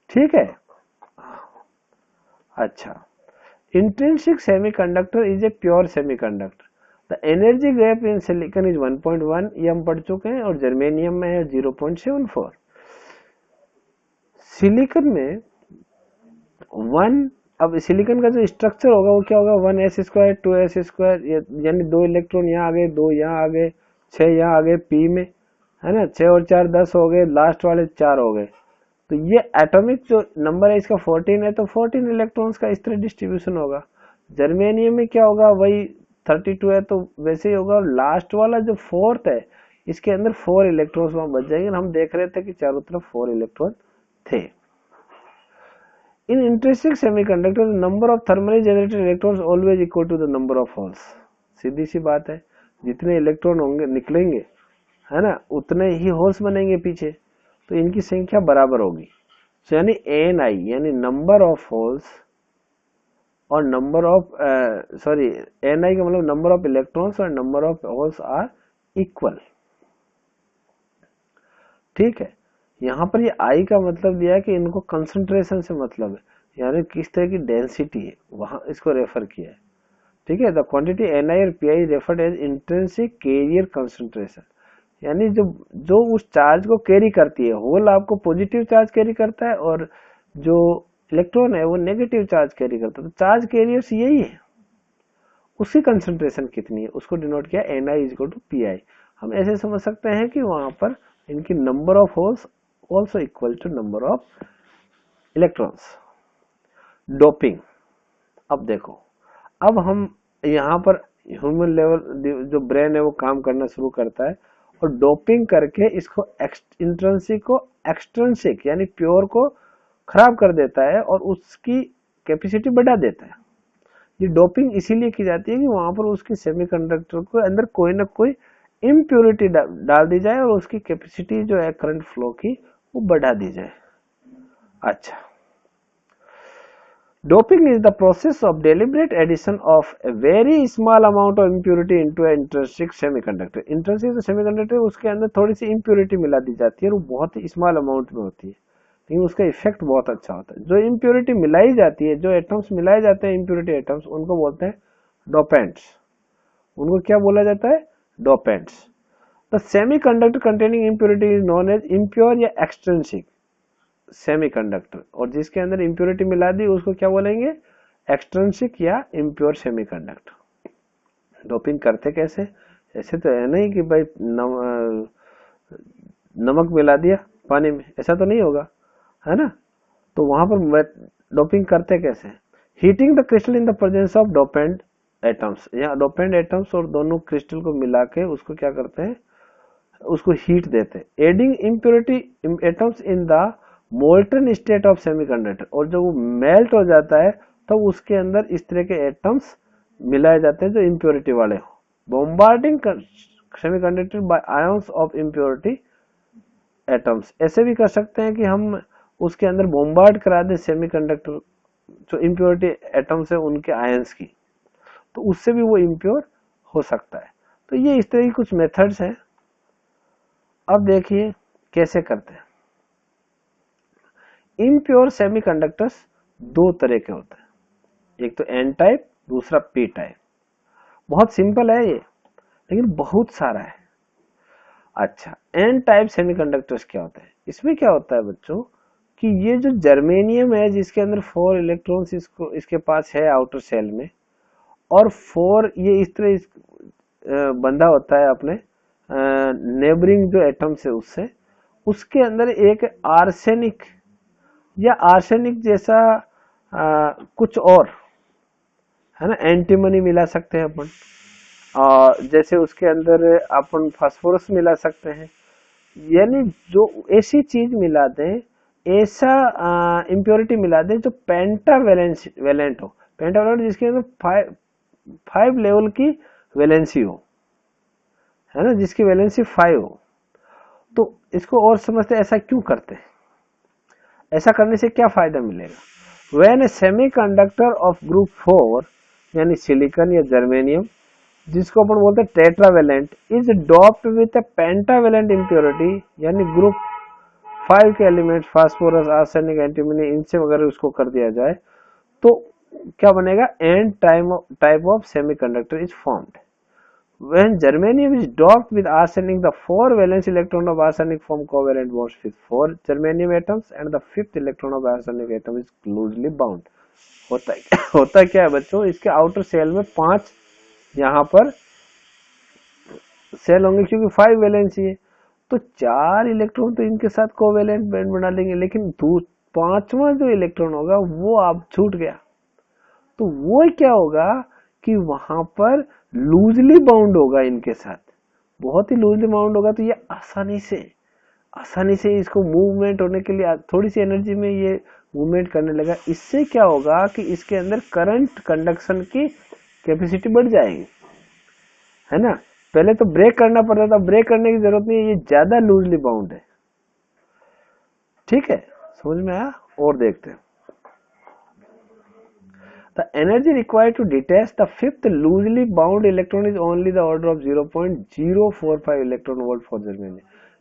A: ठीक है, अच्छा, intrinsic semiconductor is a pure semiconductor. The energy gap in silicon is 1.1, ये हम पढ़ चुके हैं, और जर्मेनियम में है 0.74। सिलिकॉन में 1, अब सिलिकॉन का जो स्ट्रक्चर होगा वो क्या होगा, 1s² 2s², यानी 2 इलेक्ट्रॉन यहाँ आ गए, 2 यहाँ आ गए, 6 यहाँ आ गए पी में, है ना, 6 और 4 10 हो गए, लास्ट वाले 4 हो गए। तो ये एटॉमिक जो नंबर है इसका 14 है, तो 14 इलेक्ट्रॉन्स का इस तरह डिस्ट्रीब्यूशन होगा। जर्मेनियम में क्या होगा, वही 32 है, तो वैसे ही होगा। और लास्ट वाला जो 4th है, इसके अंदर 4 इलेक्ट्रॉन्स वहां बच जाएंगे। हम देख रहे थे कि चारों तरफ 4 इलेक्ट्रॉन थे। In intrinsic semiconductor number of thermally generated electrons always equal to the number of holes. सीधी सी बात है, जितने इलेक्ट्रॉन होंगे निकलेंगे, है ना, उतने ही होल्स बनेंगे पीछे, तो इनकी संख्या बराबर होगी। तो यानी Ni यानी नंबर ऑफ होल्स और नंबर ऑफ Ni का मतलब नंबर ऑफ इलेक्ट्रॉन्स और number of holes are equal. ठीक है, यहाँ पर ये I का मतलब दिया है कि इनको कंसंट्रेशन से मतलब है, यानी किस तरह की डेंसिटी है, वहां इसको रेफर किया है। ठीक है, द क्वांटिटी Ni और Pi referred as intrinsic carrier concentration, यानी जो उस चार्ज को कैरी करती है। होल आपको पॉजिटिव चार्ज कैरी करता है और जो इलेक्ट्रॉन है वो नेगेटिव चार्ज कैरी करता है, तो चार्ज कैरियर्स यही है, उसकी कंसंट्रेशन कितनी है उसको डिनोट किया Ni = Pi। हम ऐसे समझ सकते हैं कि वहां पर इनकी number of holes also equal to number of electrons. Doping, अब देखो, अब हम यहाँ पर ह्यूमन लेवल जो ब्रेन है वो काम करना शुरू करता है, और डोपिंग करके इसको इंट्रिंसिक को एक्सट्रिंसिक यानी प्योर को खराब कर देता है और उसकी कैपेसिटी बढ़ा देता है। ये डोपिंग इसीलिए की जाती है कि वहां पर उसकी सेमीकंडक्टर को अंदर कोई ना कोई इम्प्योरिटी डाल दी जाए और उसकी कैपेसिटी जो है करंट फ्लो की वो बढ़ा दी जाए। अच्छा, doping is the process of deliberate addition of a very small amount of impurity into an intrinsic semiconductor। intrinsic semiconductor उसके अंदर थोड़ी सी impurity मिला दी जाती है और वो बहुत ही स्मॉल अमाउंट में होती है, लेकिन उसका इफेक्ट बहुत अच्छा होता है। जो impurity मिलाई जाती है, जो एटम्स मिलाए जाते हैं impurity एटम्स, उनको बोलते हैं डोपेंट्स। उनको क्या बोला जाता है, dopants. The semiconductor containing impurity is known as impure या extrinsic सेमीकंडक्टर, और जिसके अंदर इंप्योरिटी मिला दी उसको क्या बोलेंगे, एक्सट्रिंसिक या इम्प्योर सेमीकंडक्टर। डोपिंग करते कैसे, ऐसे तो है नहीं कि भाई नमक मिला दिया पानी में, ऐसा तो नहीं होगा, है ना। तो वहां पर डोपिंग करते कैसे, heating the crystal in the presence of dopant atoms, या डोपेंट एटम्स और दोनों क्रिस्टल को मिला के उसको क्या करते हैं, उसको हीट देते हैं। Adding impurity atoms in the molten state of semiconductor, और जब वो मेल्ट हो जाता है तो उसके अंदर इस तरह के एटम्स मिलाए जाते हैं जो इम्प्योरिटी वाले हो। Bombarding semiconductor by ions of impurity atoms, ऐसे भी कर सकते हैं कि हम उसके अंदर बॉम्बार्ड करा दें सेमीकंडक्टर जो इम्प्योरिटी एटम्स है उनके आयंस की, तो उससे भी वो इम्प्योर हो सकता है। तो ये इस तरह की कुछ मेथड्स हैं। अब देखिए कैसे करते हैं। इम्प्योर सेमीकंडक्टर्स दो तरह के होते हैं, एक तो एन टाइप, दूसरा पी टाइप। बहुत सिंपल है ये, लेकिन बहुत सारा है। अच्छा, एन टाइप सेमीकंडक्टर्स क्या होते हैं? इसमें क्या होता है बच्चों कि ये जो जर्मेनियम है जिसके अंदर 4 इलेक्ट्रॉन्स इसके पास है आउटर सेल में, और 4 ये इस तरह बंधा होता है अपने नेबरिंग जो एटम्स है उससे, उसके अंदर एक आर्सेनिक या आर्सेनिक जैसा कुछ और है ना, एंटीमनी मिला सकते हैं अपन, और जैसे उसके अंदर अपन फास्फोरस मिला सकते हैं, यानी जो ऐसी चीज मिला दें, ऐसा इम्प्योरिटी मिला दें जो पेंटावेलेंट हो, पेंटावेलेंट जिसके अंदर 5 लेवल की वैलेंसी हो, है ना, जिसकी वैलेंसी 5 हो। तो इसको और समझते ऐसा क्यों करते हैं, ऐसा करने से क्या फायदा मिलेगा? When A semiconductor of group 4 यानी सिलिकॉन या जर्मेनियम, जिसको अपन बोलते हैं tetravalent, is doped with A pentavalent impurity, यानी ग्रुप 5 के एलिमेंट फास्फोरस, आर्सेनिक, एंटीमनी, इनसे वगैरह उसको कर दिया जाए, तो क्या बनेगा? N type of semiconductor is formed. When germanium is doped with arsenic, the 4 valence electron of arsenic form covalent bonds with 4 germanium atoms and the 5th electron of arsenic atom is loosely bound. होता क्या है बच्चों, इसके आउटर सेल में 5 यहाँ पर सेल होंगे क्योंकि 5 वैलेंसी है, तो 4 इलेक्ट्रॉन तो इनके साथ कोवेलेंट बॉन्ड बना लेंगे, लेकिन 5वां जो इलेक्ट्रॉन होगा वो आप छूट गया, तो वो क्या होगा कि वहां पर लूजली बाउंड होगा इनके साथ, बहुत ही लूजली बाउंड होगा, तो ये आसानी से इसको मूवमेंट होने के लिए थोड़ी सी एनर्जी में ये मूवमेंट करने लगा। इससे क्या होगा कि इसके अंदर करंट कंडक्शन की कैपेसिटी बढ़ जाएगी, है ना। पहले तो ब्रेक करना पड़ता था, ब्रेक करने की जरूरत नहीं है, ये ज्यादा लूजली बाउंड है। ठीक है, समझ में आया? और देखते हैं। The energy required to detach the 5th loosely bound electron is only the order of 0.045 electron volt for germanium,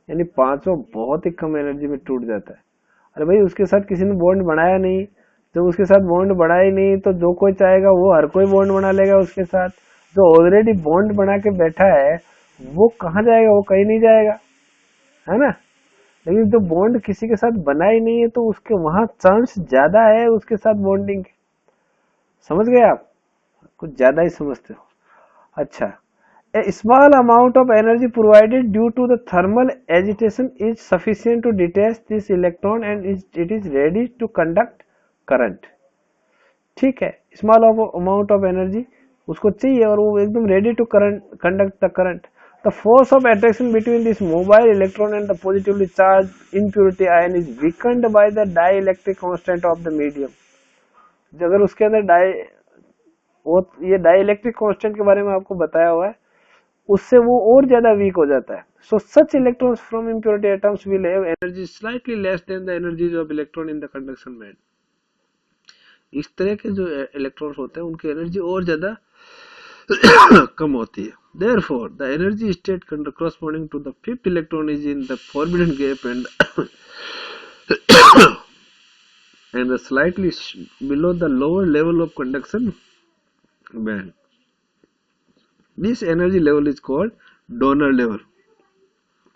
A: यानी 5वां बहुत ही कम एनर्जी में टूट जाता है। अरे भाई, उसके साथ किसी ने बॉन्ड बनाया नहीं, जब उसके साथ बॉन्ड बढ़ाया ही नहीं तो जो कोई चाहेगा वो हर कोई बॉन्ड बना लेगा उसके साथ। जो ऑलरेडी बॉन्ड बना के बैठा है वो कहाँ जाएगा? वो कहीं नहीं जाएगा, है ना। लेकिन जो बॉन्ड किसी के साथ बना ही नहीं है तो उसके वहां चांस ज्यादा है उसके साथ बॉन्डिंग। समझ गए आप? कुछ ज्यादा ही समझते हो। अच्छा, a small amount of energy provided due to the thermal agitation is sufficient to detach this electron and it is ready to conduct current। ठीक है, स्मॉल अमाउंट ऑफ एनर्जी उसको चाहिए और वो एकदम ready to conduct the current. The force of attraction between this mobile electron and the positively charge impurity ion is weakened by the dielectric constant of the medium. अगर उसके अंदर ये डाइलेक्ट्रिक कांस्टेंट के बारे में आपको बताया हुआ है, उससे वो और ज्यादा वीक हो जाता है। So such electrons from impurity atoms will have energy slightly less than the energies of electron in the conduction band. इस तरह के जो इलेक्ट्रॉन्स होते हैं उनकी एनर्जी और ज्यादा कम होती है। Therefore, the energy state corresponding to the 5th electron is in the forbidden gap and the slightly below the lower level of conduction band. This energy level is called donor level।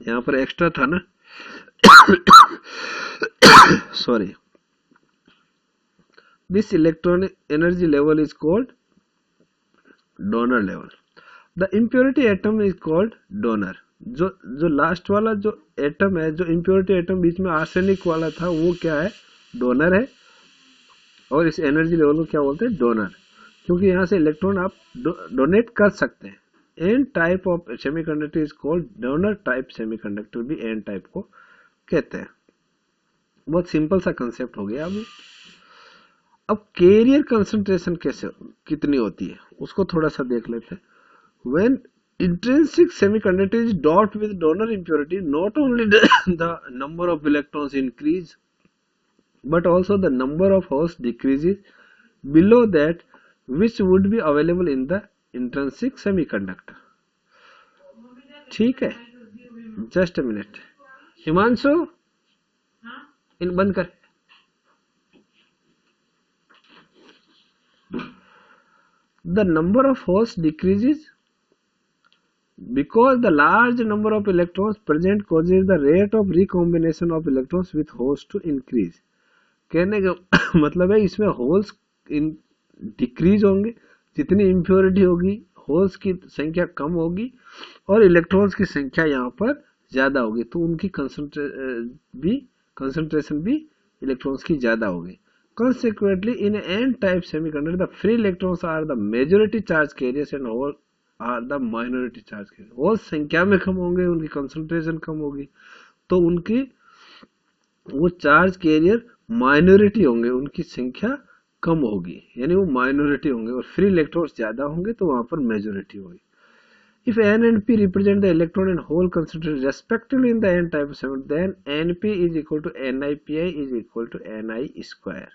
A: यहाँ पर एक्स्ट्रा था ना, sorry। This electron energy level is called donor level। The impurity atom is called donor। जो लास्ट वाला जो एटम है, जो इम्प्योरिटी एटम बीच में आर्सेनिक वाला था, वो क्या है? डोनर है। और इस एनर्जी लेवल को क्या बोलते हैं? डोनर, क्योंकि यहाँ से इलेक्ट्रॉन आप डोनेट कर सकते हैं। N type of semiconductor is called donor type semiconductor, भी एन टाइप को कहते हैं। बहुत सिंपल सा कंसेप्ट हो गया अभी। अब कैरियर कंसंट्रेशन कैसे कितनी होती है उसको थोड़ा सा देख लेते हैं. When intrinsic semiconductor is doped with donor impurity, not only the number of electrons increase, but also the number of holes decreases below that which would be available in the intrinsic semiconductor. ठीक है, जस्ट अ मिनट. हिमांशु, इन बंद कर. The number of holes decreases because the large number of electrons present causes the rate of recombination of electrons with holes to increase. कहने का मतलब है इसमें होल्स डिक्रीज होंगे, जितनी इम्प्योरिटी होगी होल्स की संख्या कम होगी और इलेक्ट्रॉन्स की संख्या यहाँ पर ज्यादा होगी, तो उनकी कंसंट्रेशन भी इलेक्ट्रॉन्स की ज्यादा होगी. Consequently, in an N-type semiconductor, the free electrons are the majority charge carriers and all are the minority charge carriers. Hole संख्या में कम होंगे, उनकी कंसंट्रेशन कम होगी, तो उनकी वो चार्ज कैरियर माइनॉरिटी होंगे, उनकी संख्या कम होगी, यानी वो माइनॉरिटी होंगे, और फ्री इलेक्ट्रॉन्स ज्यादा होंगे तो वहां पर मेजोरिटी होगी. If N and P represent the electron and hole concentration respectively in the N-type semiconductor, then Np is equal to Nipi is equal to Ni square.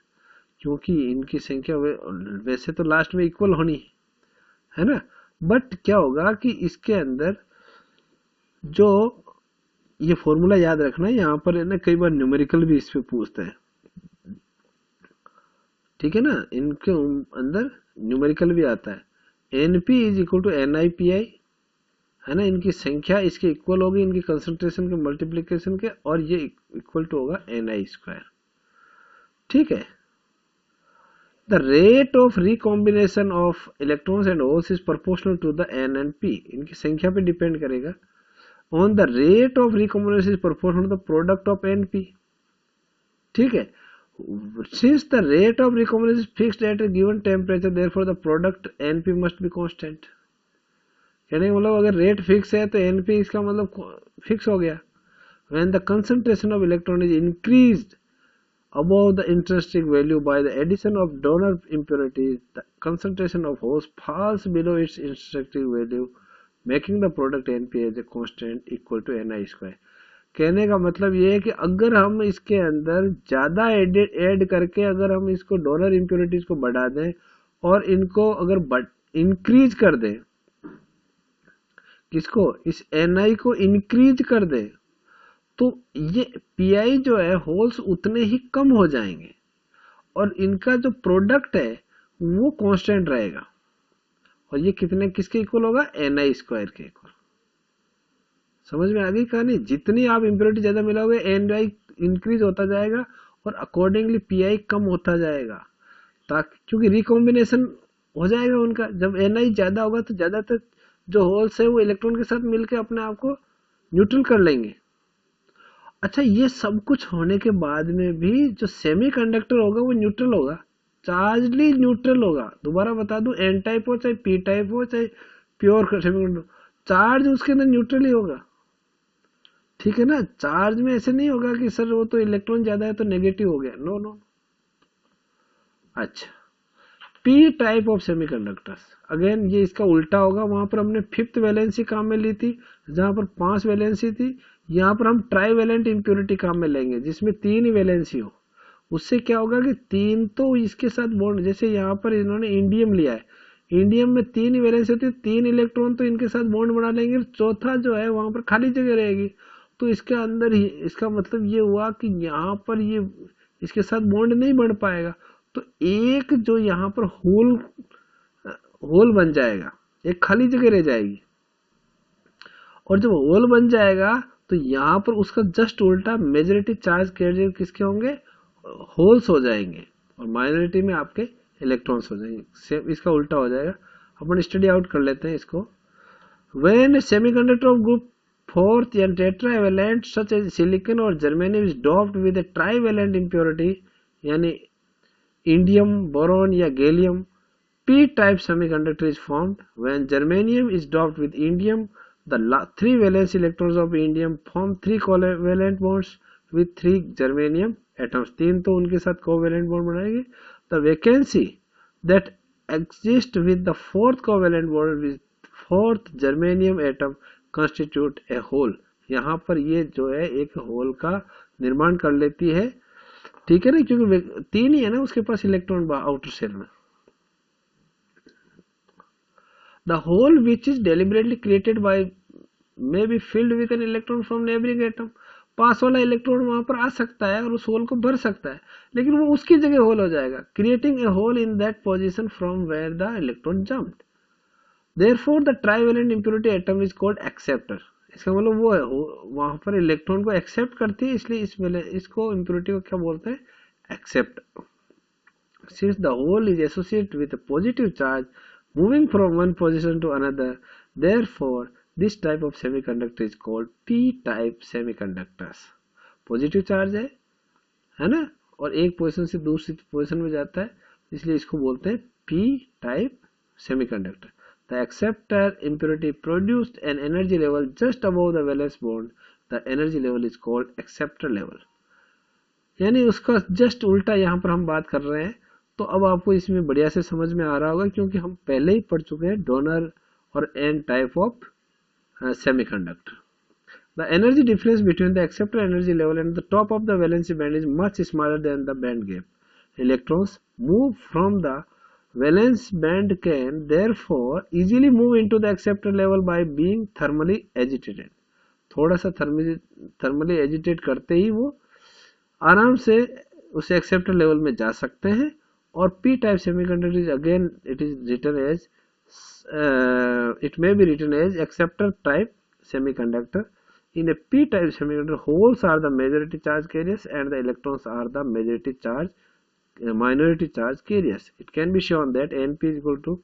A: क्योंकि इनकी संख्या वैसे तो लास्ट में इक्वल होनी है ना, बट क्या होगा कि इसके अंदर जो ये फॉर्मूला याद रखना है, यहाँ पर है ना कई बार न्यूमेरिकल भी इस पे पूछते हैं, ठीक है ना, इनके अंदर न्यूमेरिकल भी आता है. Np is equal to Nipi है ना, इनकी संख्या इसके इक्वल होगी इनकी कंसंट्रेशन के मल्टीप्लिकेशन के, और ये इक्वल टू होगा Ni स्क्वायर. ठीक है. The rate of recombination of electrons and holes is proportional to the N and P. इनकी संख्या पे डिपेंड करेगा. On the rate of recombination is proportional to the product of NP. ठीक है. Since the rate of recombination is fixed at a given temperature, therefore the product NP must be constant. कहने का मतलब अगर रेट फिक्स है तो NP इसका मतलब फिक्स हो गया. When the concentration of electron is increased above the intrinsic value by the addition of donor impurities, the concentration of holes falls below its intrinsic value, making the product Np as a constant equal to Ni square. कहने का मतलब ये है कि अगर हम इसके अंदर ज्यादा ऐड करके अगर हम इसको डोनर इम्प्योरिटीज को बढ़ा दें और इनको अगर इंक्रीज कर दें, किसको, इस Ni को इंक्रीज कर दें, तो ये Pi जो है होल्स उतने ही कम हो जाएंगे और इनका जो प्रोडक्ट है वो कांस्टेंट रहेगा. और ये कितने किसके इक्वल होगा, Ni स्क्वायर के इक्वल. समझ में आ गई कहानी. जितनी आप इम्प्योरिटी ज्यादा मिलाओगे Ni इंक्रीज होता जाएगा और अकॉर्डिंगली Pi कम होता जाएगा, ताकि क्योंकि रिकॉम्बिनेशन हो जाएगा उनका. जब Ni ज्यादा होगा तो ज्यादातर जो होल्स है वो इलेक्ट्रॉन के साथ मिलकर अपने आप को न्यूट्रल कर लेंगे. अच्छा, ये सब कुछ होने के बाद में भी जो सेमीकंडक्टर होगा वो न्यूट्रल होगा, चार्जली न्यूट्रल होगा. दोबारा बता दूं, एन टाइप हो चाहे पी टाइप हो चाहे प्योर सेमीकंडक्टर, चार्ज उसके अंदर न्यूट्रल ही होगा. ठीक है ना. चार्ज में ऐसे नहीं होगा कि सर वो तो इलेक्ट्रॉन ज्यादा है तो नेगेटिव हो गया, नो नो. अच्छा, P type of semiconductors, again ये इसका उल्टा होगा. वहां पर हमने फिफ्थ वैलेंसी काम में ली थी जहां पर 5 वैलेंसी थी. यहाँ पर हम ट्राईवेलेंट इम्प्योरिटी काम में लेंगे जिसमें 3 ही वैलेंसी हो. उससे क्या होगा कि 3 तो इसके साथ बॉन्ड, जैसे यहाँ पर इन्होंने इंडियम लिया है, इंडियम में 3 ही वैलेंसी होती है, 3 इलेक्ट्रॉन तो इनके साथ बॉन्ड बना लेंगे, चौथा जो है वहां पर खाली जगह रहेगी. तो इसके अंदर ही इसका मतलब ये हुआ कि यहाँ पर ये इसके साथ बॉन्ड नहीं बन पाएगा, तो एक जो यहाँ पर होल बन जाएगा, एक खाली जगह रह जाएगी. और जब होल बन जाएगा तो यहाँ पर उसका जस्ट उल्टा मेजॉरिटी चार्ज कैरियर किसके होंगे, होल्स हो जाएंगे, और माइनॉरिटी में आपके इलेक्ट्रॉन्स हो जाएंगे. सेम इसका उल्टा हो जाएगा. अपन स्टडी आउट कर लेते हैं इसको. When semiconductor of group 4th and tetravalent such as silicon or germanium is doped with a trivalent impurity यानी इंडियम, बोरॉन या gallium, p type semiconductor is formed. When germanium is doped with indium, the 3 valence electrons of indium form 3 covalent bonds with 3 germanium atoms. 3 तो उनके साथ कोवेलेंट बॉन्ड बनाएंगे, the vacancy that exist with the fourth covalent bond with fourth germanium atom constitute a hole. यहाँ पर ये जो है एक होल का निर्माण कर लेती है, ठीक है ना, क्योंकि 3 ही है ना उसके पास इलेक्ट्रॉन आउटर शेल में। The hole which is deliberately created by may be filled with an electron from neighboring atom। पास वाला इलेक्ट्रॉन वहां पर आ सकता है और उस होल को भर सकता है, लेकिन वो उसकी जगह होल हो जाएगा, creating a hole in that position from where the electron jumped। Therefore the trivalent impurity atom is called acceptor। इसका मतलब वो है वहां पर इलेक्ट्रॉन को एक्सेप्ट करती है, इसलिए इसको इम्प्योरिटी को क्या बोलते हैं, accept. Since the hole is associated with a positive charge moving from one position to another, therefore this type of semiconductor is called p-type semiconductors। Positive charge है ना, और एक पोजीशन से दूसरी पोजीशन में जाता है, इसलिए इसको बोलते हैं p-type semiconductor। The acceptor impurity produced an energy level just above the valence bond। The energy level is called acceptor level। यानी उसका जस्ट उल्टा यहाँ पर हम बात कर रहे हैं। तो अब आपको इसमें बढ़िया से समझ में आ रहा होगा, क्योंकि हम पहले ही पढ़ चुके हैं डोनर और N type of semiconductor. The energy difference between the acceptor energy level and the top of the valency band is much smaller than the band gap. Electrons move from the valence band can therefore easily move into the acceptor level by being thermally agitated. थोड़ा सा थर्मली एजिटेट करते ही वो आराम से उस एक्सेप्टर लेवल में जा सकते हैं। और P type semiconductor is again it is written as it may be written as acceptor type semiconductor। In a p type semiconductor, holes are the majority charge carriers and the electrons are the minority charge carriers। It can be shown that np is equal to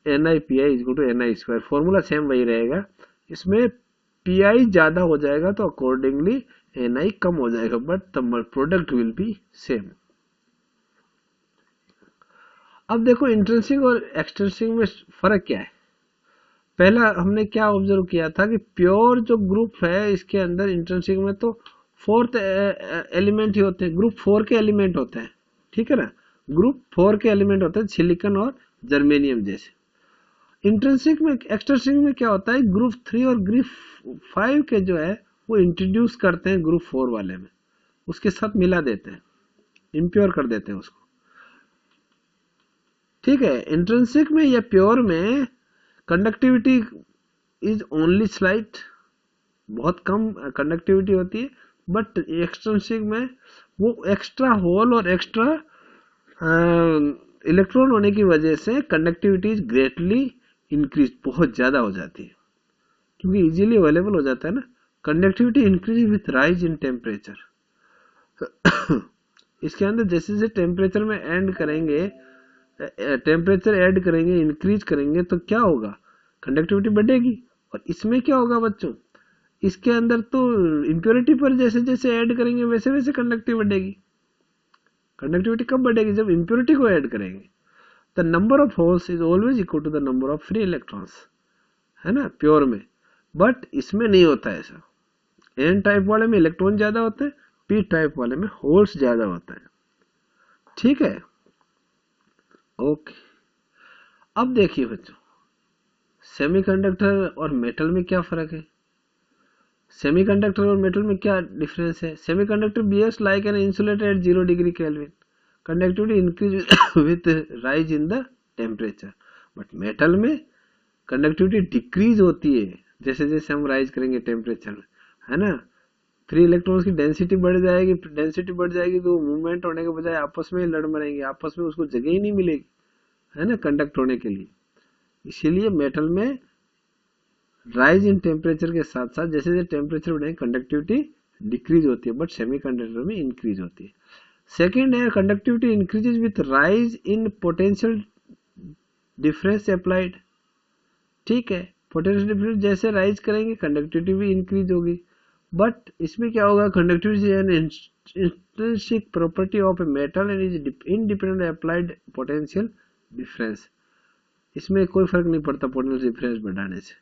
A: ni pi is equal to ni square। Formula same वही रहेगा, इसमें pi ज्यादा हो जाएगा तो अकॉर्डिंगली ni कम हो जाएगा, but the product will be same. अब देखो इंट्रिंसिक और एक्सट्रिंसिक में फर्क क्या है। पहला हमने क्या ऑब्जर्व किया था कि प्योर जो ग्रुप है इसके अंदर इंट्रिंसिक में तो 4th एलिमेंट ही होते हैं, ग्रुप 4 के एलिमेंट होते हैं, ठीक है ना, ग्रुप 4 के एलिमेंट होते हैं सिलिकॉन और जर्मेनियम जैसे। इंट्रिंसिक में एक्सट्रिंसिक में क्या होता है, ग्रुप 3 और ग्रुप 5 के जो है वो इंट्रोड्यूस करते हैं ग्रुप 4 वाले में, उसके साथ मिला देते हैं, इम्प्योर कर देते हैं उसको, ठीक है। इंट्रिंसिक में या प्योर में कंडक्टिविटी इज ओनली स्लाइट, बहुत कम कंडक्टिविटी होती है, बट एक्सट्रिंसिक में वो एक्स्ट्रा होल और एक्स्ट्रा इलेक्ट्रॉन होने की वजह से कंडक्टिविटी इज ग्रेटली इंक्रीज, बहुत ज्यादा हो जाती है, क्योंकि इजीली अवेलेबल हो जाता है ना। Conductivity increase with rise in temperature. इसके अंदर जैसे जैसे टेम्परेचर में एंड करेंगे, टेम्परेचर ऐड करेंगे, इंक्रीज करेंगे, तो क्या होगा, कंडक्टिविटी बढ़ेगी। और इसमें क्या होगा बच्चों, इसके अंदर तो इम्प्योरिटी पर जैसे जैसे ऐड करेंगे वैसे वैसे कंडक्टिविटी बढ़ेगी। कंडक्टिविटी कब बढ़ेगी, जब इम्प्योरिटी को ऐड करेंगे। The number of holes is always equal to the number of free electrons, है ना, प्योर में। बट इसमें नहीं होता ऐसा। एन टाइप वाले में इलेक्ट्रॉन ज्यादा होते हैं, पी टाइप वाले में होल्स ज्यादा होते हैं, ठीक है, ओके। अब देखिए बच्चों, सेमीकंडक्टर और मेटल में क्या फर्क है, सेमीकंडक्टर और मेटल में क्या डिफरेंस है। Semiconductor behaves like an insulator at 0 degree Kelvin, conductivity increase with rise in the temperature. But metal में कंडक्टिविटी डिक्रीज होती है जैसे जैसे हम राइज करेंगे टेम्परेचर में, है ना। फ्री इलेक्ट्रॉन्स की डेंसिटी बढ़ जाएगी, डेंसिटी बढ़ जाएगी तो मूवमेंट होने के बजाय आपस में ही लड़ मरेंगे, आपस में उसको जगह ही नहीं मिलेगी, है ना, कंडक्ट होने के लिए। इसीलिए मेटल में राइज इन टेम्परेचर के साथ साथ जैसे जैसे टेम्परेचर बढ़ेगा कंडक्टिविटी डिक्रीज होती है, बट सेमीकंडक्टर में इंक्रीज होती है। सेकेंड है conductivity increases with rise in potential difference applied, ठीक है। पोटेंशियल डिफरेंस जैसे राइज करेंगे कंडक्टिविटी भी इंक्रीज होगी, बट इसमें क्या होगा, conductivity N intrinsic property of a metal and is independent applied potential difference. इसमें कोई फर्क नहीं पड़ता पोटेंशियल डिफरेंस बढ़ाने से।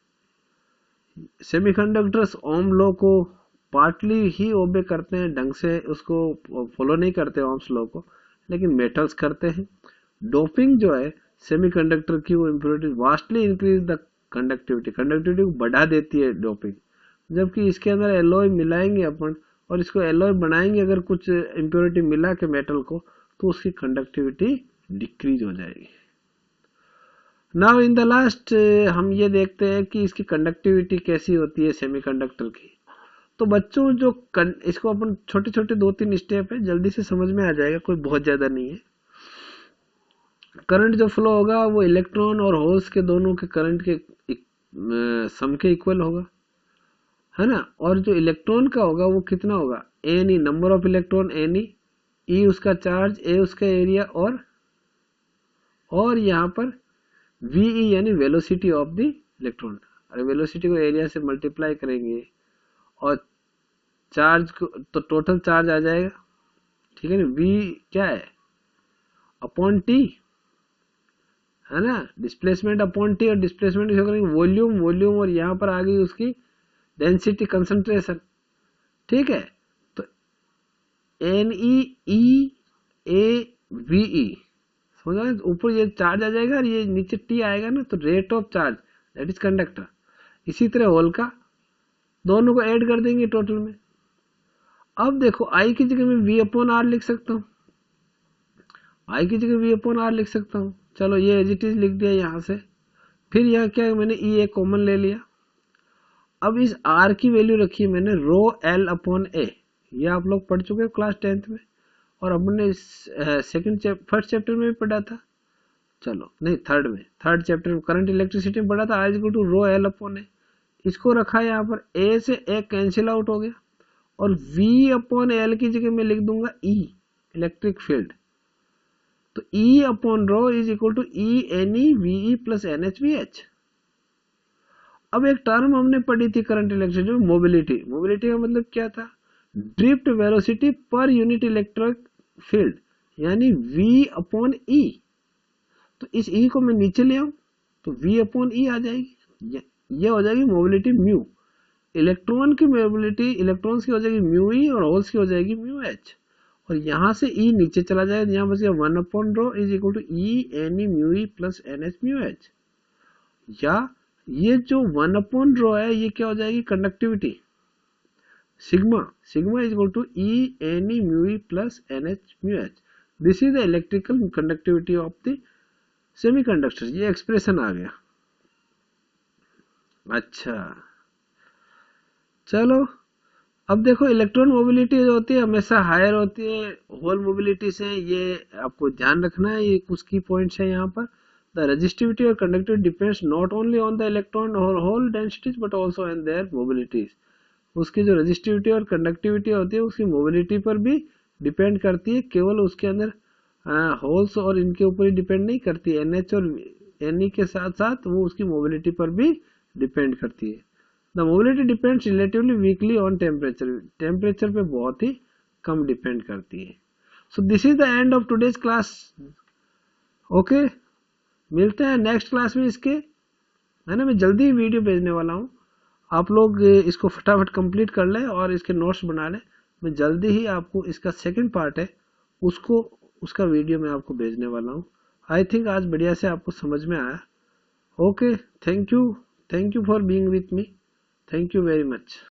A: सेमीकंडक्टर्स ओम लॉ को पार्टली ही ओबे करते हैं, ढंग से उसको फॉलो नहीं करते ओम्स लॉ को, लेकिन मेटल्स करते हैं। डोपिंग जो है सेमीकंडक्टर की वो impurity vastly increase the conductivity, conductivity को बढ़ा देती है डोपिंग। जबकि इसके अंदर एलॉय मिलाएंगे अपन और इसको एलॉय बनाएंगे अगर कुछ इम्प्योरिटी मिला के मेटल को, तो उसकी कंडक्टिविटी डिक्रीज हो जाएगी। नाउ इन द लास्ट हम ये देखते हैं कि इसकी कंडक्टिविटी कैसी होती है सेमीकंडक्टर की। तो बच्चों जो इसको अपन छोटे छोटे 2-3 स्टेप है, जल्दी से समझ में आ जाएगा, कोई बहुत ज्यादा नहीं है। करंट जो फ्लो होगा वो इलेक्ट्रॉन और होल्स के दोनों के करंट के सम के इक्वल होगा, है ना। और जो इलेक्ट्रॉन का होगा वो कितना होगा, N E, number of electron N E उसका चार्ज, ए उसका एरिया, और यहाँ पर वी यानी वेलोसिटी ऑफ द इलेक्ट्रॉन। अरे वेलोसिटी को एरिया से मल्टीप्लाई करेंगे और चार्ज को, तो टोटल चार्ज आ जाएगा, ठीक है ना। वी क्या है, अपॉन टी, है ना। डिस्प्लेसमेंट अपॉन टी, और डिस्प्लेसमेंट किसको करेंगे, वॉल्यूम, और यहाँ पर आ गई उसकी डेंसिटी, कंसंट्रेशन, ठीक है। तो N E A V E, समझ, ऊपर ये चार्ज आ जाएगा और ये नीचे टी आएगा ना, तो rate of charge that is conductor. इसी तरह होल का, दोनों को ऐड कर देंगे टोटल में। अब देखो आई की जगह में वी अपॉन आर लिख सकता हूँ, आई की जगह वी अपॉन आर लिख सकता हूँ। चलो ये एज इट इज लिख दिया यहाँ से। फिर यहाँ क्या, मैंने ई ए कॉमन ले लिया। अब इस आर की वैल्यू रखी है मैंने रो एल अपॉन ए, ये आप लोग पढ़ चुके हो क्लास 10th में, और हमने फर्स्ट चैप्टर में भी पढ़ा था, चलो नहीं थर्ड चैप्टर में करंट इलेक्ट्रिसिटी में पढ़ा था। I equal to rho L upon A, इसको रखा है यहाँ पर, ए से ए कैंसिल आउट हो गया, और वी अपॉन एल की जगह मैं लिख दूंगा ई, इलेक्ट्रिक फील्ड। तो E upon rho is equal to E N E V E plus N H V H. अब एक टर्म हमने पढ़ी थी करंट इलेक्ट्रिसिटी में, मोबिलिटी। मोबिलिटी का मतलब क्या था, drift velocity per unit electric field, यानी v अपॉन ई। तो इस ई को मैं नीचे ले आऊं तो v अपॉन ई आ जाएगी, ये हो जाएगी मोबिलिटी म्यू। इलेक्ट्रॉन की मोबिलिटी, इलेक्ट्रॉन्स की हो जाएगी म्यू ई और होल्स की हो जाएगी म्यू एच। और यहाँ से ई नीचे चला जाएगा, यहाँ बस 1 upon rho is equal to E N E mu E plus N H mu H. या ये जो 1 अपॉन रो है ये क्या हो जाएगी, conductivity, sigma is equal to E N E mu E plus N H mu H. This is the electrical conductivity of the semiconductor. ये एक्सप्रेशन आ गया। अच्छा चलो, अब देखो इलेक्ट्रॉन मोबिलिटी जो होती है हमेशा हायर होती है होल मोबिलिटी से, ये आपको ध्यान रखना है। ये कुछ की पॉइंट्स है यहाँ पर। द रेजिस्टिविटी और conductivity depends not only on the electron और hole densities but also on their mobilities. उसकी जो रेजिस्टिविटी और कंडक्टिविटी होती है उसकी मोबिलिटी पर भी डिपेंड करती है, केवल उसके अंदर होल्स और इनके ऊपर ही डिपेंड नहीं करती। NH और Ne के साथ साथ वो उसकी मोबिलिटी पर भी डिपेंड करती है। The mobility depends relatively weekly on temperature, temperature पे बहुत ही कम डिपेंड करती है। So this is the end of today's class. Okay, मिलते हैं नेक्स्ट क्लास में इसके, है ना। मैं जल्दी ही वीडियो भेजने वाला हूँ, आप लोग इसको फटाफट कंप्लीट कर लें और इसके नोट्स बना लें। मैं जल्दी ही आपको इसका सेकंड पार्ट है उसका वीडियो मैं आपको भेजने वाला हूँ। आई थिंक आज बढ़िया से आपको समझ में आया। Okay, thank you for being with me, thank you very much.